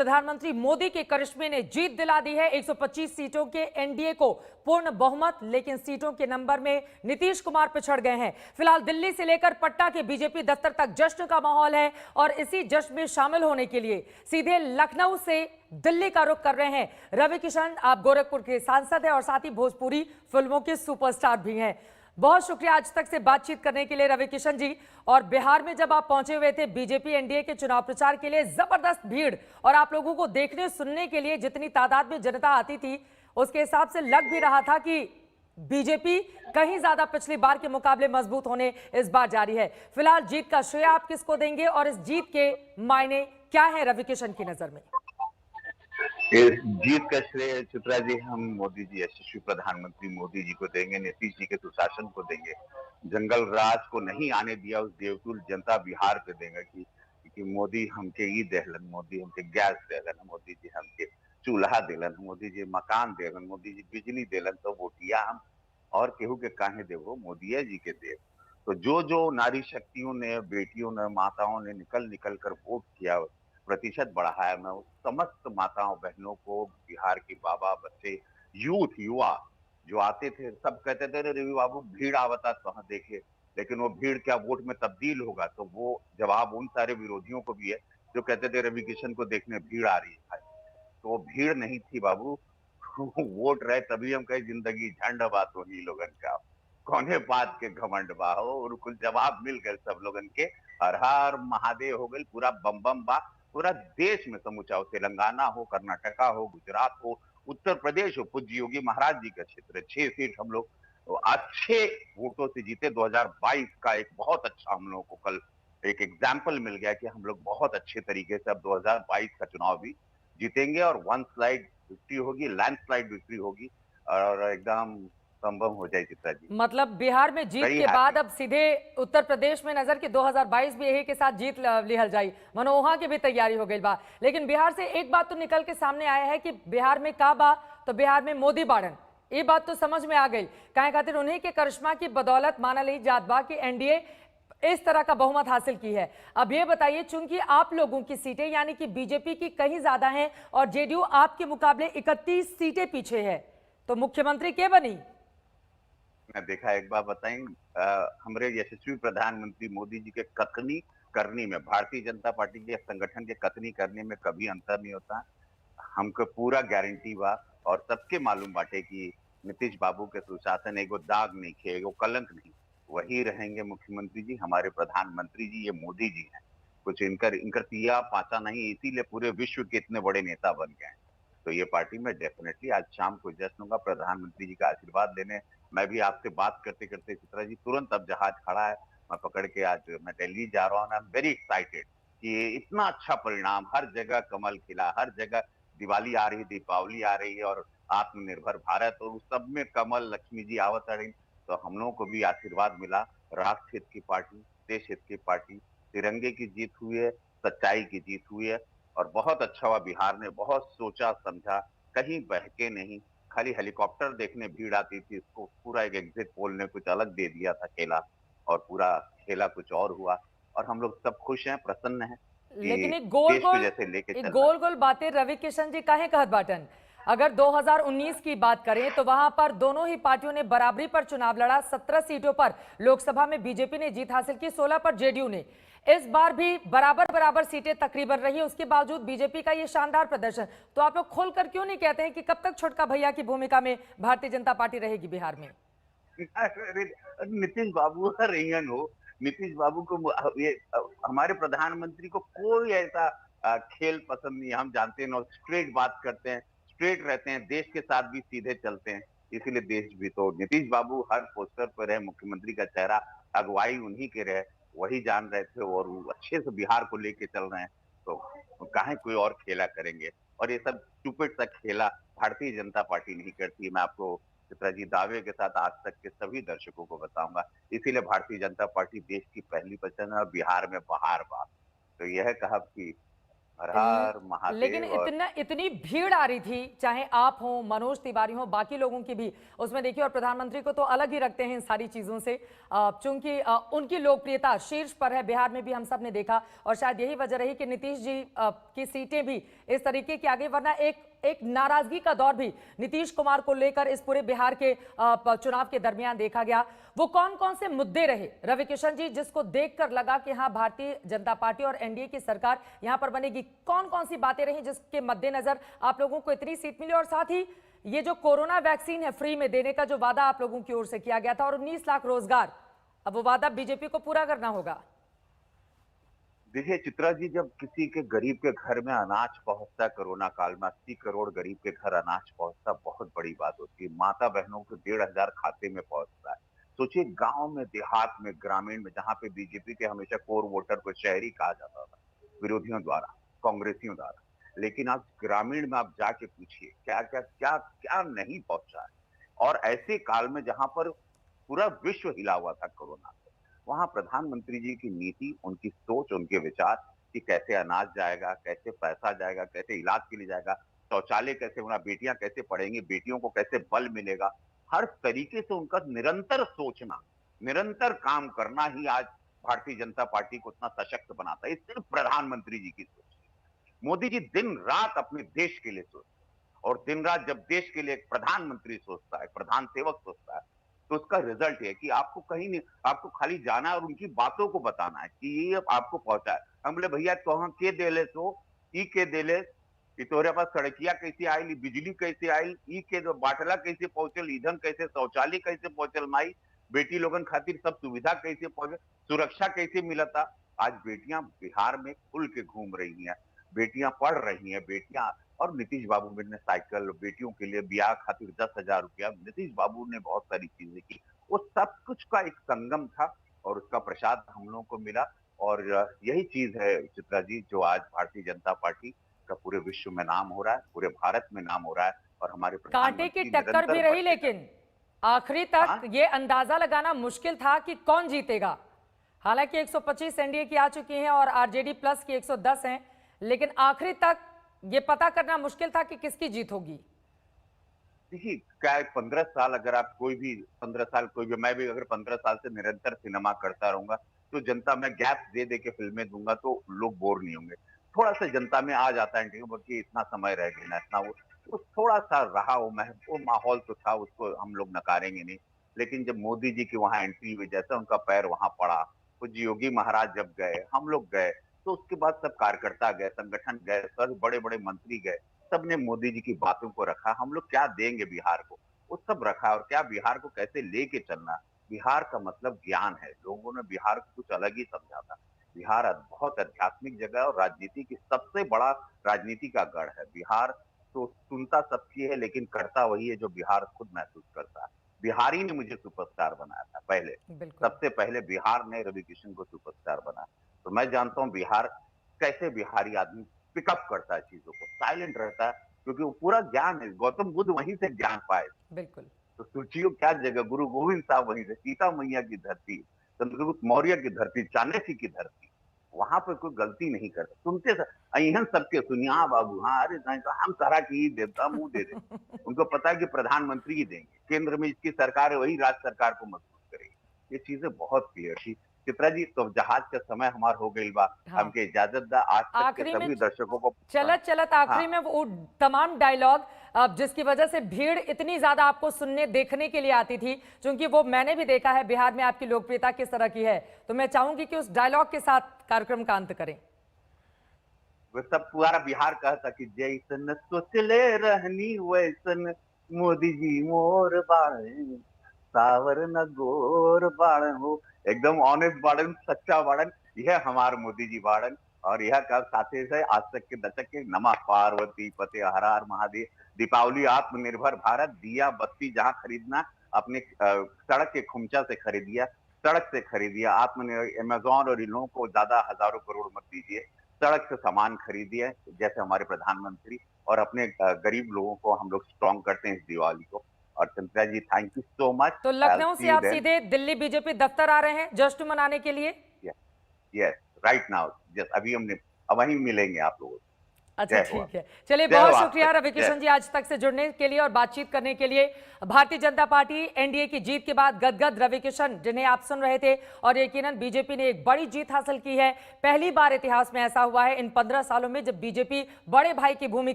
प्रधानमंत्री मोदी के करिश्मे ने जीत दिला दी है। 125 सीटों के एनडीए को पूर्ण बहुमत, लेकिन सीटों के नंबर में नीतीश कुमार पिछड़ गए हैं। फिलहाल दिल्ली से लेकर पटना के बीजेपी दफ्तर तक जश्न का माहौल है और इसी जश्न में शामिल होने के लिए सीधे लखनऊ से दिल्ली का रुख कर रहे हैं रवि किशन। आप गोरखपुर के सांसद हैं और साथ ही भोजपुरी फिल्मों के सुपरस्टार भी हैं। बहुत शुक्रिया आज तक से बातचीत करने के लिए रवि किशन जी। और बिहार में जब आप पहुंचे हुए थे बीजेपी एनडीए के चुनाव प्रचार के लिए, जबरदस्त भीड़ और आप लोगों को देखने सुनने के लिए जितनी तादाद में जनता आती थी उसके हिसाब से लग भी रहा था कि बीजेपी कहीं ज्यादा पिछली बार के मुकाबले मजबूत होने इस बार जारी है। फिलहाल जीत का श्रेय आप किसको देंगे और इस जीत के मायने क्या है रवि किशन की नजर में? इस जीत का श्रेय चित्रा जी हम मोदी जी, यशस्वी प्रधानमंत्री मोदी जी को देंगे, नीतीश जी के सुशासन को देंगे। जंगल राज को नहीं आने दिया उस देवतुल जनता बिहार पे देंगे कि मोदी हमके ई देहलन, मोदी हमके गैस देहलन, मोदी जी हमके चूल्हा देलन, मोदी जी मकान देलन, मोदी जी बिजली देलन, तो वोटिया हम और केहू के काहे देवो, मोदी जी के देव। तो जो जो नारी शक्तियों ने, बेटियों ने, माताओं ने निकल निकल कर वोट किया, प्रतिशत बढ़ाया, मैं उस समस्त माताओं बहनों को, बिहार की बाबा, बच्चे, यूथ, युवा जो आते थे, सब कहते थे अरे रवि बाबू भीड़ आवता तो हाँ देखे, लेकिन वो भीड़ क्या वोट में तब्दील होगा? तो वो जवाब उन सारे विरोधियों को भी है जो कहते थे रवि किशन को देखने भीड़ आ रही है। तो वो भीड़ नहीं थी बाबू, वोट रहे, तभी हम कहे जिंदगी झंड बात हो ही लोगन का, कौने बात के घमंड बा हो, और कुल जवाब मिल गए सब लोगन के। हर हर महादेव हो गई, पूरा बम बम बा पूरा देश में समूचा हो, तेलंगाना हो, कर्नाटका हो, गुजरात हो, उत्तर प्रदेश हो, पूज्य योगी महाराज जी का क्षेत्र, 6 सीट हम लोग अच्छे वोटों से जीते। 2022 का एक बहुत अच्छा हम लोगों को कल एक एग्जाम्पल मिल गया कि हम लोग बहुत अच्छे तरीके से अब 2022 का चुनाव भी जीतेंगे और वन स्लाइड विक्ट्री होगी, लैंडस्लाइड विक्ट्री होगी और एकदम संभव हो जाए चित्रा जी। मतलब बिहार में जीत के बाद अब सीधे उत्तर प्रदेश में नजर कि 2022 भी यही के साथ जीत लिहल जाई, मनो वहां की भी तैयारी हो गई बा। लेकिन बिहार से एक बात तो निकल के सामने आया है कि बिहार में का बा तो बिहार में मोदी बाड़न, ये बात तो समझ में आ गई। काहे खातिर उन्हीं के करिश्मा की बदौलत माना ली जात बा कि एनडीए इस तरह का बहुमत हासिल की है। अब ये बताइए, चूंकि आप लोगों की सीटें यानी कि बीजेपी की कहीं ज्यादा हैं और जेडीयू आपके मुकाबले 31 सीटें पीछे है, तो मुख्यमंत्री के बनी? मैं देखा एक बार बताएं, हमारे यशस्वी प्रधानमंत्री मोदी जी के कथनी करनी में, भारतीय जनता पार्टी के संगठन के कथनी करने में कभी अंतर नहीं होता। हमको पूरा गारंटी बा और सबके मालूम बाटे कि नीतीश बाबू के सुशासन एगो दाग नहीं खे, एगो कलंक नहीं, वही रहेंगे मुख्यमंत्री जी, हमारे प्रधानमंत्री जी, ये मोदी जी हैं। कुछ इनकर इनकर पिया पाचा नहीं, इसीलिए पूरे विश्व के इतने बड़े नेता बन गए। तो ये पार्टी में डेफिनेटली आज शाम को जश्न होगा प्रधानमंत्री जी का आशीर्वाद लेने। मैं भी आपसे बात करते करते चित्रा जी तुरंत अब जहाज खड़ा है, मैं पकड़ के आज मैं दिल्ली जा रहा हूँ। आई एम वेरी एक्साइटेड कि इतना अच्छा परिणाम, हर जगह कमल खिला, हर जगह दिवाली आ रही, दीपावली आ रही है और आत्मनिर्भर भारत, और उस सब में कमल लक्ष्मी जी आवत रही। तो हम लोगों को भी आशीर्वाद मिला। राष्ट्र हित की पार्टी, देश हित की पार्टी, तिरंगे की जीत हुई है, सच्चाई की जीत हुई है और बहुत अच्छा हुआ। बिहार ने बहुत सोचा समझा, कहीं बहके नहीं, खाली हेलीकॉप्टर देखने भीड़ आती थी, इसको पूरा एक एग्जिट पोल ने कुछ अलग दे दिया था खेला, और पूरा खेला कुछ और हुआ। और हम लोग सब खुश हैं, प्रसन्न हैं लेकिन कि देश को जैसे लेके चल रहा है। गोल गोल बातें रवि किशन जी काहे कहत बाटन? अगर 2019 की बात करें तो वहां पर दोनों ही पार्टियों ने बराबरी पर चुनाव लड़ा। 17 सीटों पर लोकसभा में बीजेपी ने जीत हासिल की, 16 पर जेडीयू ने। इस बार भी बराबर बराबर सीटें तकरीबन रही, उसके बावजूद बीजेपी का ये शानदार प्रदर्शन। तो आप लोग खोलकर क्यों नहीं कहते हैं कि कब तक छोटका भैया की भूमिका में भारतीय जनता पार्टी रहेगी बिहार में? नीतीश बाबू रहीन हो, नीतीश बाबू को ये हमारे प्रधानमंत्री को कोई ऐसा खेल पसंद नहीं है। हम जानते हैं, स्ट्रेट बात करते हैं, स्ट्रेट रहते हैं, देश के साथ भी सीधे चलते हैं। इसीलिए देश भी तो नीतीश बाबू हर पोस्टर पर रहे, मुख्यमंत्री का चेहरा, अगुवाई उन्हीं के रहे, वही जान रहे थे और वो अच्छे से बिहार को लेके चल रहे हैं। तो काहे कोई और खेला करेंगे? और ये सब स्टूपिड सा खेला भारतीय जनता पार्टी नहीं करती। मैं आपको चित्रा जी दावे के साथ आज तक के सभी दर्शकों को बताऊंगा। इसीलिए भारतीय जनता पार्टी देश की पहली पसंद है और बिहार में बहार बात। तो यह कहा कि हर हर लेकिन महादेव। और इतनी भीड़ आ रही थी, चाहे आप हो, मनोज तिवारी हो, बाकी लोगों की भी उसमें देखिए। और प्रधानमंत्री को तो अलग ही रखते हैं इन सारी चीजों से, चूंकि उनकी लोकप्रियता शीर्ष पर है। बिहार में भी हम सब ने देखा और शायद यही वजह रही कि नीतीश जी की की सीटें भी इस तरीके की आ गई, वरना एक नाराजगी का दौर भी नीतीश कुमार को लेकर इस पूरे बिहार के चुनाव के दरमियान देखा गया। वो कौन कौन से मुद्दे रहे रविकिशन जी जिसको देखकर लगा कि हाँ भारतीय जनता पार्टी और एनडीए की सरकार यहां पर बनेगी? कौन कौन सी बातें रही जिसके मद्देनजर आप लोगों को इतनी सीट मिली? और साथ ही ये जो कोरोना वैक्सीन है फ्री में देने का जो वादा आप लोगों की ओर से किया गया था और 19 लाख रोजगार, अब वो वादा बीजेपी को पूरा करना होगा। देखिए चित्रा जी, जब किसी के गरीब के घर में अनाज पहुंचता है कोरोना काल में, 80 करोड़ गरीब के घर अनाज पहुंचता, बहुत बड़ी बात होती है। माता बहनों के 1,500 खाते में पहुंचता है। सोचिए गांव में, देहात में, ग्रामीण में, जहां पे बीजेपी के हमेशा कोर वोटर को शहरी कहा जाता था विरोधियों द्वारा, कांग्रेसियों द्वारा, लेकिन आज ग्रामीण में आप जाके पूछिए क्या क्या क्या क्या नहीं पहुंचा है। और ऐसे काल में जहां पर पूरा विश्व हिला हुआ था कोरोना, वहां प्रधानमंत्री जी की नीति, उनकी सोच, उनके विचार कि कैसे अनाज जाएगा, कैसे पैसा जाएगा, कैसे इलाज के लिए जाएगा, शौचालय कैसे होना, बेटियां कैसे पढ़ेंगी, बेटियों को कैसे बल मिलेगा, हर तरीके से उनका निरंतर सोचना, निरंतर काम करना ही आज भारतीय जनता पार्टी को इतना सशक्त बनाता है। ये सिर्फ प्रधानमंत्री जी की सोच है। मोदी जी दिन रात अपने देश के लिए सोचते हैं, और दिन रात जब देश के लिए एक प्रधानमंत्री सोचता है, प्रधान सेवक सोचता है, तो उसका रिजल्ट है कि आपको कहीं नहीं, आपको खाली जाना है और उनकी बातों को बताना है कि ये आपको पहुंचा है। हम बोले भैया तो हम के देले सो ई के देले कि तोहरे पास सड़किया कैसे आयल, बिजली कैसे आयल, ई के बाटला कैसे पहुंचल, ईंधन कैसे, शौचालय कैसे पहुंचल, माई बेटी लोगन खातिर सब सुविधा कैसे पहुंचे, सुरक्षा कैसे मिलता। आज बेटियां बिहार में खुल के घूम रही हैं, बेटियां पढ़ रही हैं, बेटियां, और नीतीश बाबू ने साइकिल, बेटियों के लिए ब्याह खातिर 10,000 रुपया, नीतीश बाबू ने बहुत सारी चीजें की। वो सब कुछ का एक संगम था और उसका प्रसाद हम लोगों को मिला। और यही चीज है चित्रा जी, जो आज भारतीय जनता पार्टी का पूरे विश्व में नाम हो रहा है, पूरे भारत में नाम हो रहा है, और हमारे कांटे की प्रधानमंत्री टक्कर भी निरंतर रही, बढ़ते जा रहे लेकिन आखिरी तक हाँ? ये अंदाजा लगाना मुश्किल था कि कौन जीतेगा। हालांकि 125 एनडीए की आ चुकी हैं और आरजेडी प्लस की 110 हैं, लेकिन आखिरी तक ये पता करना मुश्किल था कि किसकी जीत होगी। देखिए क्या है, 15 साल अगर आप कोई भी 15 साल, कोई भी, मैं भी अगर 15 साल से निरंतर सिनेमा करता रहूंगा तो जनता में गैप दे दे के फिल्में दूंगा तो लोग बोर नहीं होंगे। थोड़ा सा जनता में आ जाता है कि इतना समय रह गया ना, इतना वो थोड़ा सा रहा, वो माहौल तो था, उसको हम लोग नकारेंगे नहीं। लेकिन जब मोदी जी की वहां एंट्री हुई, जैसा उनका पैर वहां पड़ा, वो योगी महाराज जब गए, हम लोग गए, तो उसके बाद सब कार्यकर्ता गए, संगठन गए, सब बड़े बड़े मंत्री गए, सबने मोदी जी की बातों को रखा। हम लोग क्या देंगे बिहार को, वो सब रखा, और क्या बिहार को कैसे लेके चलना। बिहार का मतलब ज्ञान है, लोगों ने बिहार को कुछ अलग ही समझा था। बिहार बहुत आध्यात्मिक जगह है और राजनीति की सबसे बड़ा राजनीति का गढ़ है बिहार। तो सुनता सबकी है लेकिन करता वही है जो बिहार खुद महसूस करता है। बिहारी ने मुझे सुपरस्टार बनाया था पहले, बिल्कुल। सबसे पहले बिहार ने रवि किशन को सुपरस्टार बनाया। तो मैं जानता हूँ बिहार कैसे, बिहारी आदमी पिकअप करता है चीजों को, साइलेंट रहता है, क्योंकि वो पूरा ज्ञान है। गौतम बुद्ध वहीं से ज्ञान पाए। बिल्कुल। तो सोचियो क्या जगह, गुरु गोविंद साहब वहीं से, सीता मैया की धरती, चंद्रगुप्त मौर्य की धरती, चाणक्य की धरती, वहां पर कोई गलती नहीं करता। सुनते अहन सबके सुनिया बाबू, हाँ अरे नहीं तो हम तरह की ही देवता मुंह दे दे। उनको पता है कि प्रधानमंत्री ही देंगे, केंद्र में इसकी सरकार है, वही राज्य सरकार को मजबूत करेगी। ये चीजें बहुत क्लियर थी चित्रा जी। तो जहाज का समय हमार हो गई बा, हाँ। हमके इजाजत दा। आज तक के आखिरी में सभी दर्शकों को चलत चलत आखिरी में वो तमाम डायलॉग जिसकी वजह से भीड़ इतनी ज्यादा आपको सुनने देखने के लिए आती थी, क्योंकि वो मैंने भी देखा है बिहार में आपकी लोकप्रियता किस तरह की है, तो मैं चाहूंगी कि उस डायलॉग के साथ कार्यक्रम का अंत करें। वो सब पूरा बिहार कहता कि जैसन सोचले रहनी वैसन मोदी जी मोर बाड़े, सावर न गोर बाड़न हो, एकदम ऑनेस्ट बाड़न, सच्चा बाड़न, यह हमार मोदी जी बाड़न। और यह का साथे से आज तक के दशक के नमः पार्वती पते हर हर महादेव। दीपावली आत्मनिर्भर भारत, दिया बत्ती जहां खरीदना अपने सड़क के खुमचा से खरीदिया, सड़क से खरीदिया। आत्मनिर्भर अमेजोन और इन लोगों को ज्यादा हजारों करोड़ मत दीजिए, सड़क से सामान खरीदिए जैसे हमारे प्रधानमंत्री, और अपने गरीब लोगों को हम लोग स्ट्रॉन्ग करते हैं इस दिवाली को। और चंद्रा जी थैंक यू सो मच। तो लखनऊ से आप सीधे दिल्ली बीजेपी दफ्तर आ रहे हैं जश्न मनाने के लिए? यस राइट नाउ, जस्ट अभी हमने, अब वहीं मिलेंगे आप लोगों से। अच्छा जय हो। ठीक है, चलिए जय बहुत हो आप शुक्रिया सभी। रवि किशन जी आज तक से जुड़ने के लिए और बातचीत करने के लिए। भारतीय जनता पार्टी एनडीए की जीत के बाद गदगद रवि किशन जिन्हें आप सुन रहे थे, और यकीनन बीजेपी ने एक बड़ी जीत हासिल की है। पहली बार इतिहास में ऐसा हुआ है इन 15 सालों में जब बीजेपी बड़े भाई की भूमिका